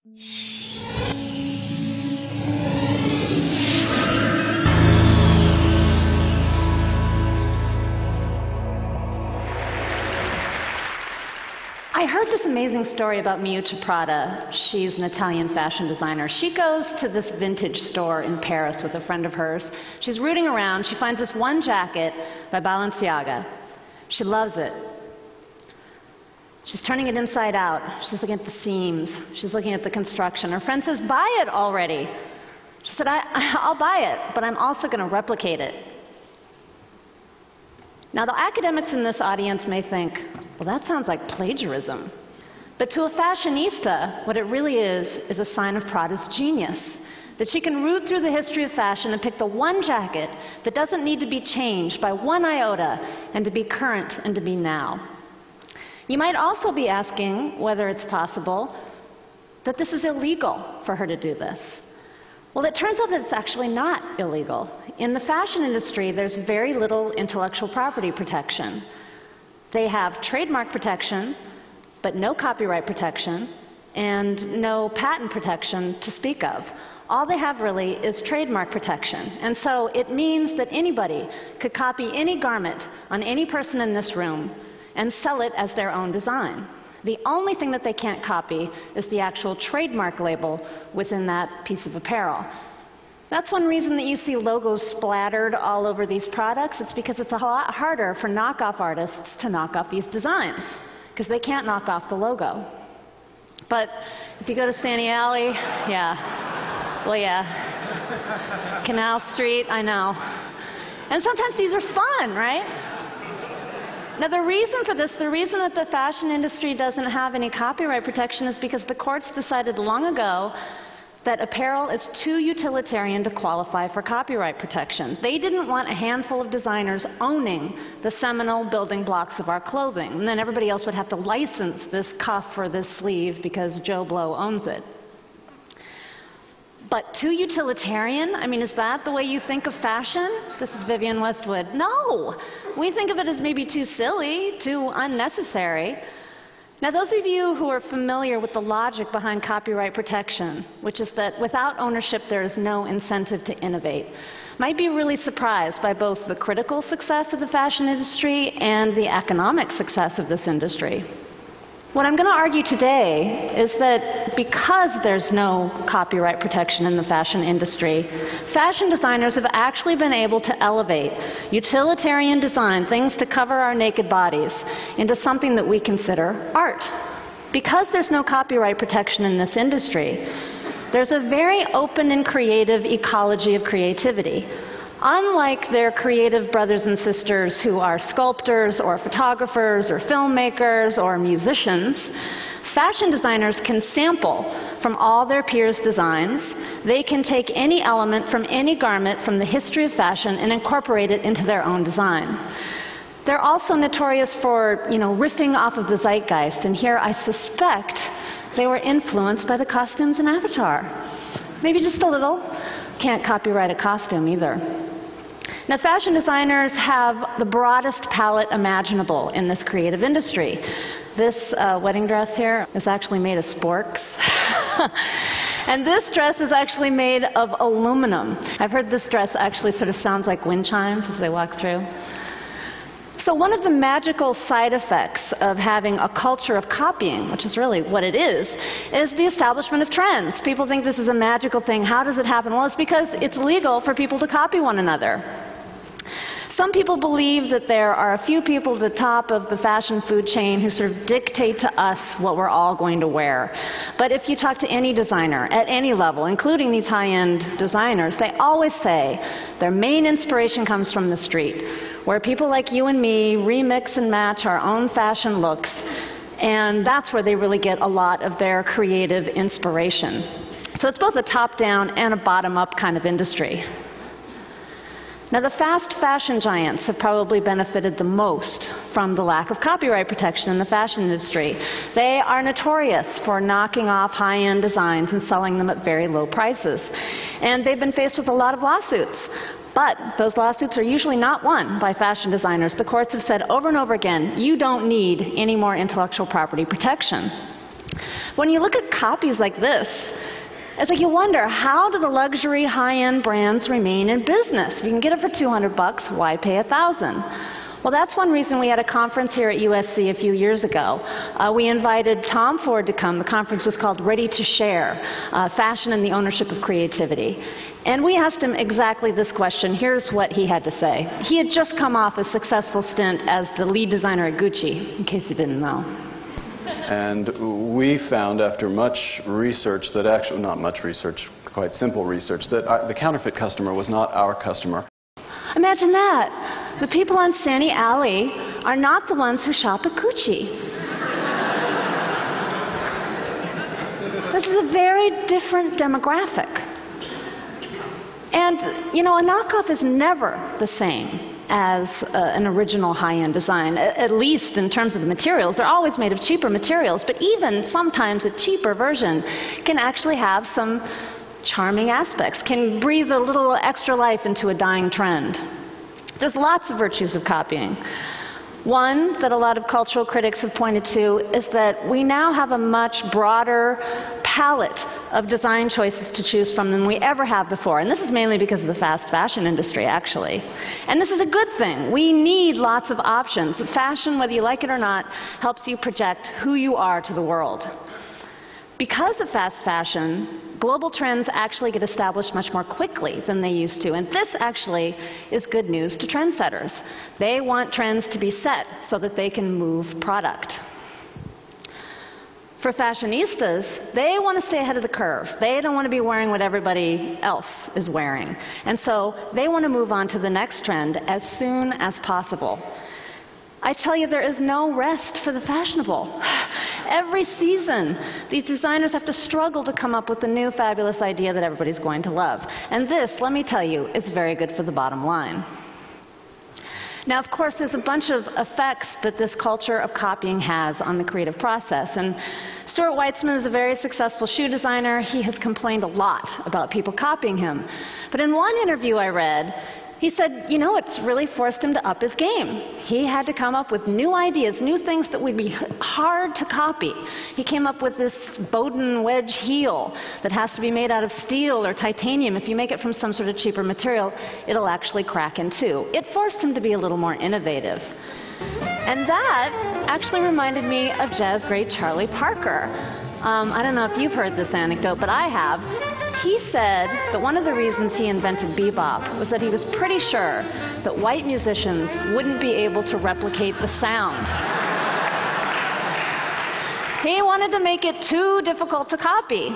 I heard this amazing story about Miuccia Prada. She's an Italian fashion designer. She goes to this vintage store in Paris with a friend of hers. She's rooting around. She finds this one jacket by Balenciaga. She loves it. She's turning it inside out. She's looking at the seams. She's looking at the construction. Her friend says, "Buy it already." She said, I'll buy it, but I'm also going to replicate it. Now, the academics in this audience may think, well, that sounds like plagiarism. But to a fashionista, what it really is a sign of Prada's genius. That she can root through the history of fashion and pick the one jacket that doesn't need to be changed by one iota and to be current and to be now. You might also be asking whether it's possible that this is illegal for her to do this. Well, it turns out that it's actually not illegal. In the fashion industry, there's very little intellectual property protection. They have trademark protection, but no copyright protection, and no patent protection to speak of. All they have really is trademark protection. And so it means that anybody could copy any garment on any person in this room and sell it as their own design. The only thing that they can't copy is the actual trademark label within that piece of apparel. That's one reason that you see logos splattered all over these products. It's because it's a lot harder for knockoff artists to knock off these designs, because they can't knock off the logo. But if you go to Santee Alley, Canal Street, I know. And sometimes these are fun, right? Now, the reason for this, the reason that the fashion industry doesn't have any copyright protection is because the courts decided long ago that apparel is too utilitarian to qualify for copyright protection. They didn't want a handful of designers owning the seminal building blocks of our clothing, and then everybody else would have to license this cuff or this sleeve because Joe Blow owns it. But too utilitarian? I mean, is that the way you think of fashion? This is Vivienne Westwood. No! We think of it as maybe too silly, too unnecessary. Now, those of you who are familiar with the logic behind copyright protection, which is that without ownership there is no incentive to innovate, might be really surprised by both the critical success of the fashion industry and the economic success of this industry. What I'm going to argue today is that because there's no copyright protection in the fashion industry, fashion designers have actually been able to elevate utilitarian design, things to cover our naked bodies, into something that we consider art. Because there's no copyright protection in this industry, there's a very open and creative ecology of creativity. Unlike their creative brothers and sisters who are sculptors or photographers or filmmakers or musicians, fashion designers can sample from all their peers' designs. They can take any element from any garment from the history of fashion and incorporate it into their own design. They're also notorious for, riffing off of the zeitgeist, and here I suspect they were influenced by the costumes in Avatar. Maybe just a little. Can't copyright a costume either. Now, fashion designers have the broadest palette imaginable in this creative industry. This wedding dress here is actually made of sporks. And this dress is actually made of aluminum. I've heard this dress actually sort of sounds like wind chimes as they walk through. So one of the magical side effects of having a culture of copying, which is really what it is the establishment of trends. People think this is a magical thing. How does it happen? Well, it's because it's legal for people to copy one another. Some people believe that there are a few people at the top of the fashion food chain who sort of dictate to us what we're all going to wear. But if you talk to any designer at any level, including these high-end designers, they always say their main inspiration comes from the street, where people like you and me remix and match our own fashion looks, and that's where they really get a lot of their creative inspiration. So it's both a top-down and a bottom-up kind of industry. Now, the fast fashion giants have probably benefited the most from the lack of copyright protection in the fashion industry. They are notorious for knocking off high-end designs and selling them at very low prices. And they've been faced with a lot of lawsuits. But those lawsuits are usually not won by fashion designers. The courts have said over and over again, you don't need any more intellectual property protection. When you look at copies like this, it's like you wonder, how do the luxury high-end brands remain in business? If you can get it for $200, why pay $1,000? Well, that's one reason we had a conference here at USC a few years ago. We invited Tom Ford to come. The conference was called Ready to Share, Fashion and the Ownership of Creativity. And we asked him exactly this question. Here's what he had to say. He had just come off a successful stint as the lead designer at Gucci, in case you didn't know. And we found, after much research, that actually, not much research, quite simple research, that the counterfeit customer was not our customer. Imagine that. The people on Santee Alley are not the ones who shop at Gucci. This is a very different demographic. And, you know, a knockoff is never the same as an original high-end design, at least in terms of the materials. They're always made of cheaper materials, but even sometimes a cheaper version can actually have some charming aspects, can breathe a little extra life into a dying trend. There's lots of virtues of copying. One that a lot of cultural critics have pointed to is that we now have a much broader palette of design choices to choose from than we ever have before. And this is mainly because of the fast fashion industry, actually. And this is a good thing. We need lots of options. Fashion, whether you like it or not, helps you project who you are to the world. Because of fast fashion, global trends actually get established much more quickly than they used to. And this actually is good news to trendsetters. They want trends to be set so that they can move product. For fashionistas, they want to stay ahead of the curve. They don't want to be wearing what everybody else is wearing. And so they want to move on to the next trend as soon as possible. I tell you, there is no rest for the fashionable. Every season, these designers have to struggle to come up with a new fabulous idea that everybody's going to love. And this, let me tell you, is very good for the bottom line. Now, of course, there's a bunch of effects that this culture of copying has on the creative process. And Stuart Weitzman is a very successful shoe designer. He has complained a lot about people copying him. But in one interview I read, he said, you know, it's really forced him to up his game. He had to come up with new ideas, new things that would be hard to copy. He came up with this Bowden wedge heel that has to be made out of steel or titanium. If you make it from some sort of cheaper material, it'll actually crack in two. It forced him to be a little more innovative. And that actually reminded me of jazz great Charlie Parker. I don't know if you've heard this anecdote, but I have. He said that one of the reasons he invented bebop was that he was pretty sure that white musicians wouldn't be able to replicate the sound. He wanted to make it too difficult to copy.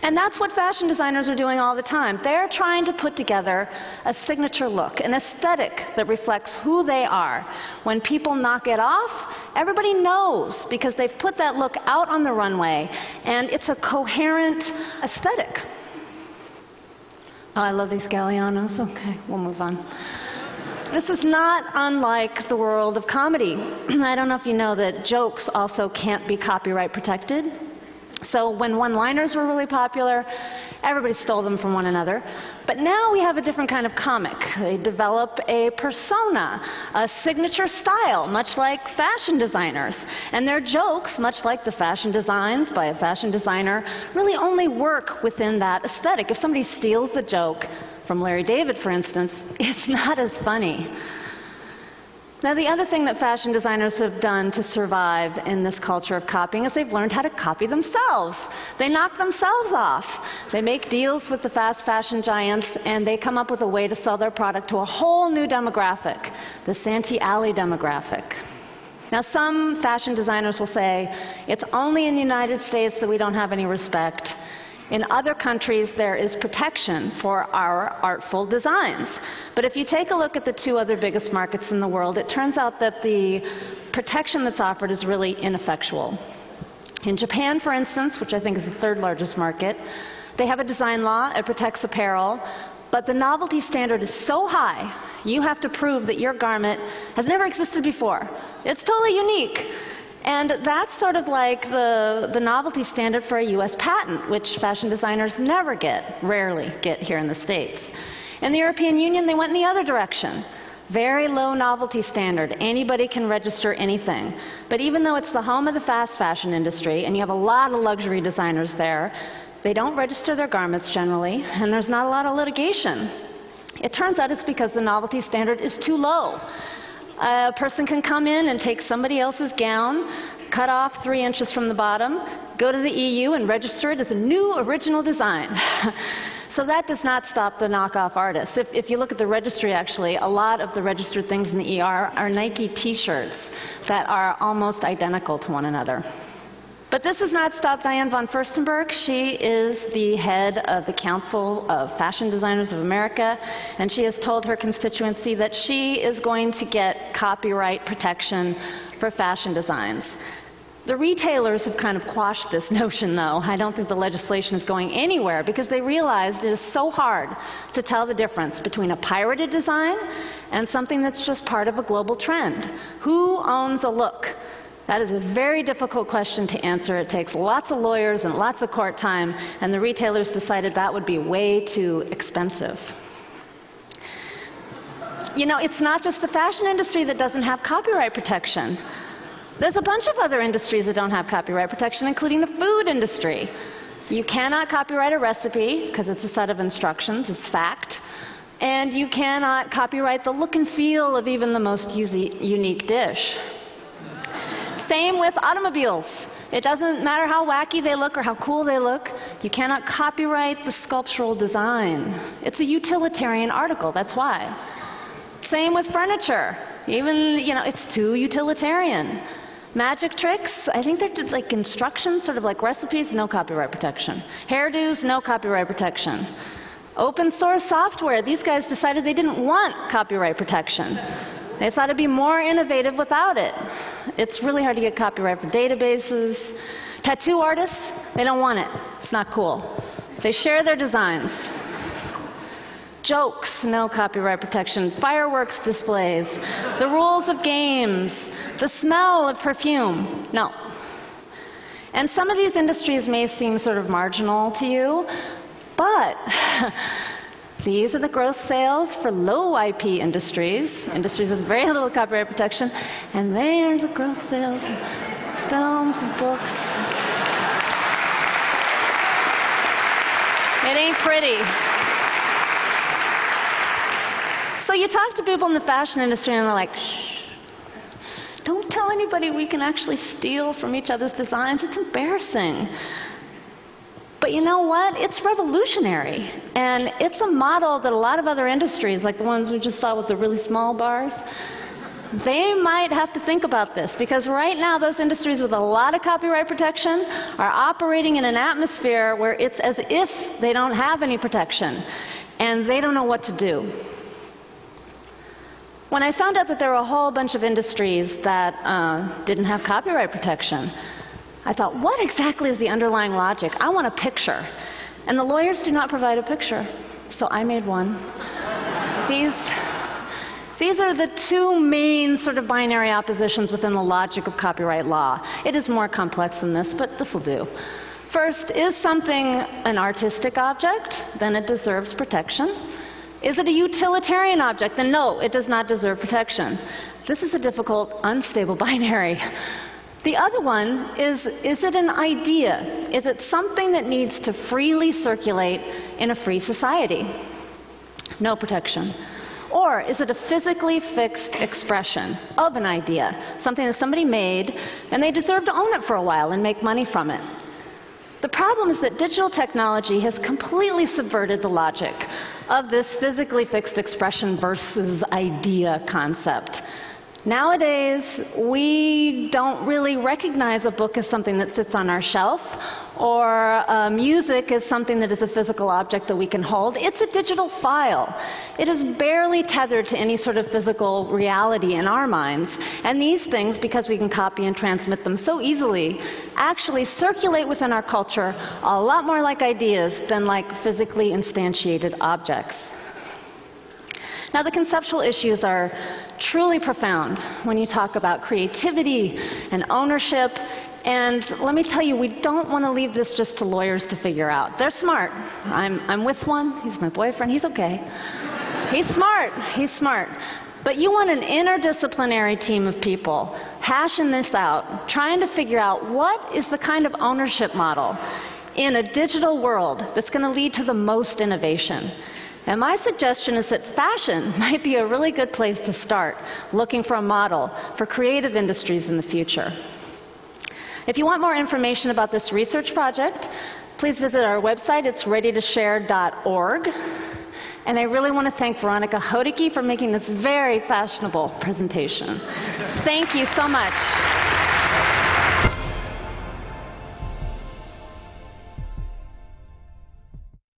And that's what fashion designers are doing all the time. They're trying to put together a signature look, an aesthetic that reflects who they are. When people knock it off, everybody knows because they've put that look out on the runway, and it's a coherent aesthetic. Oh, I love these Gallianos. Okay, we'll move on. This is not unlike the world of comedy. I don't know if you know that jokes also can't be copyright protected. So when one-liners were really popular, everybody stole them from one another. But now we have a different kind of comic. They develop a persona, a signature style, much like fashion designers. And their jokes, much like the fashion designs by a fashion designer, really only work within that aesthetic. If somebody steals the joke from Larry David, for instance, it's not as funny. Now, the other thing that fashion designers have done to survive in this culture of copying is they've learned how to copy themselves. They knock themselves off. They make deals with the fast fashion giants, and they come up with a way to sell their product to a whole new demographic, the Santee Alley demographic. Now, some fashion designers will say, it's only in the United States that we don't have any respect. In other countries, there is protection for our artful designs. But if you take a look at the two other biggest markets in the world, it turns out that the protection that's offered is really ineffectual. In Japan, for instance, which I think is the third largest market, they have a design law. It protects apparel. But the novelty standard is so high, you have to prove that your garment has never existed before. It's totally unique. And that's sort of like the novelty standard for a US patent, which fashion designers never get, rarely get here in the States. In the European Union, they went in the other direction. Very low novelty standard. Anybody can register anything. But even though it's the home of the fast fashion industry, and you have a lot of luxury designers there, they don't register their garments generally, and there's not a lot of litigation. It turns out it's because the novelty standard is too low. A person can come in and take somebody else's gown, cut off 3 inches from the bottom, go to the EU and register it as a new original design. So that does not stop the knockoff artists. If you look at the registry, actually, a lot of the registered things in the ER are Nike t-shirts that are almost identical to one another. But this has not stopped Diane von Furstenberg. She is the head of the Council of Fashion Designers of America, and she has told her constituency that she is going to get copyright protection for fashion designs. The retailers have kind of quashed this notion, though. I don't think the legislation is going anywhere because they realized it is so hard to tell the difference between a pirated design and something that's just part of a global trend. Who owns a look? That is a very difficult question to answer. It takes lots of lawyers and lots of court time, and the retailers decided that would be way too expensive. You know, it's not just the fashion industry that doesn't have copyright protection. There's a bunch of other industries that don't have copyright protection, including the food industry. You cannot copyright a recipe because it's a set of instructions, it's fact. And you cannot copyright the look and feel of even the most unique dish. Same with automobiles. It doesn't matter how wacky they look or how cool they look. You cannot copyright the sculptural design. It's a utilitarian article, that's why. Same with furniture. Even, it's too utilitarian. Magic tricks, I think they're like instructions, sort of like recipes, no copyright protection. Hairdos, no copyright protection. Open source software, these guys decided they didn't want copyright protection. They thought it'd be more innovative without it. It's really hard to get copyright for databases. Tattoo artists, they don't want it. It's not cool. They share their designs. Jokes, no copyright protection. Fireworks displays. The rules of games. The smell of perfume, no. And some of these industries may seem sort of marginal to you, but these are the gross sales for low IP industries, industries with very little copyright protection, and there's the gross sales of films and books. It ain't pretty. So you talk to people in the fashion industry and they're like, shh. Don't tell anybody we can actually steal from each other's designs. It's embarrassing. But you know what? It's revolutionary. And it's a model that a lot of other industries, like the ones we just saw with the really small bars, they might have to think about this. Because right now, those industries with a lot of copyright protection are operating in an atmosphere where it's as if they don't have any protection. And they don't know what to do. When I found out that there were a whole bunch of industries that didn't have copyright protection, I thought, what exactly is the underlying logic? I want a picture. And the lawyers do not provide a picture, so I made one. These are the two main sort of binary oppositions within the logic of copyright law. It is more complex than this, but this will do. First, is something an artistic object? Then it deserves protection. Is it a utilitarian object? Then no, it does not deserve protection. This is a difficult, unstable binary. The other one is it an idea? Is it something that needs to freely circulate in a free society? No protection. Or is it a physically fixed expression of an idea, something that somebody made, and they deserve to own it for a while and make money from it? The problem is that digital technology has completely subverted the logic of this physically fixed expression versus idea concept. Nowadays, we don't really recognize a book as something that sits on our shelf, or music as something that is a physical object that we can hold. It's a digital file. It is barely tethered to any sort of physical reality in our minds. And these things, because we can copy and transmit them so easily, actually circulate within our culture a lot more like ideas than like physically instantiated objects. Now, the conceptual issues are truly profound when you talk about creativity and ownership. And let me tell you, we don't want to leave this just to lawyers to figure out. They're smart. I'm with one. He's my boyfriend. He's okay. He's smart. He's smart. But you want an interdisciplinary team of people hashing this out, trying to figure out what is the kind of ownership model in a digital world that's going to lead to the most innovation. And my suggestion is that fashion might be a really good place to start, looking for a model for creative industries in the future. If you want more information about this research project, please visit our website. It's readytoshare.org. And I really want to thank Veronica Hodicke for making this very fashionable presentation. Thank you so much.